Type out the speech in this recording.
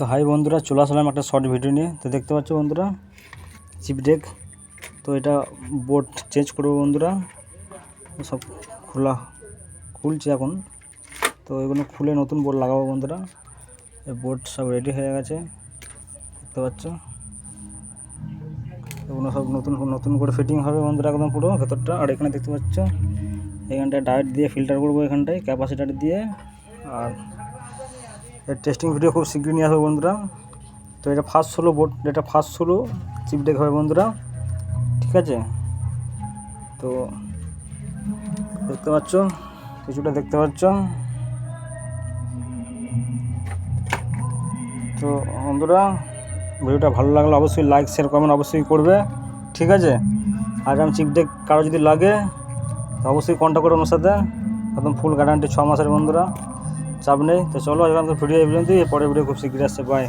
তো হাই বন্ধুরা, চলে আসলাম একটা শর্ট ভিডিও নিয়ে। তো দেখতে পাচ্ছ বন্ধুরা, চিপ ডেক। তো এটা বোর্ড চেঞ্জ করবো বন্ধুরা, সব খুলছে এখন। তো এগুলো খুলে নতুন বোর্ড লাগাবো বন্ধুরা। এই বোর্ড সব রেডি হয়ে গেছে, দেখতে পাচ্ছ। এগুলো সব নতুন করে ফিটিং হবে বন্ধুরা, একদম পুরো ভেতরটা। আর এখানে দেখতে পাচ্ছ, এখানটায় ডায়েট দিয়ে ফিল্টার করবো, এখানটায় ক্যাপাসিটার দিয়ে। আর এর টেস্টিং ভিডিও খুব শীঘ্রই নিয়ে আসবে বন্ধুরা। তো এটা ফার্স্ট সোলো বোর্ড, এটা ফার্স্ট সোলো চিপ ডেক হবে বন্ধুরা, ঠিক আছে। তো দেখতে পাচ্ছ, কিছুটা দেখতে পাচ্ছ। তো বন্ধুরা, ভিডিওটা ভালো লাগলে অবশ্যই লাইক শেয়ার কমেন্ট অবশ্যই করবে, ঠিক আছে। আর আমি চিপ ডেক কারো যদি লাগে তো অবশ্যই কন্ট্যাক্ট করবে আমার সাথে, একদম ফুল গ্যারান্টি 6 মাসের বন্ধুরা, চাপ নেই। তো চলো আজকে আমাদের ভিডিও এই পর্যন্তই, পরে ভিডিও খুব শীঘ্রই আসছে, বাই।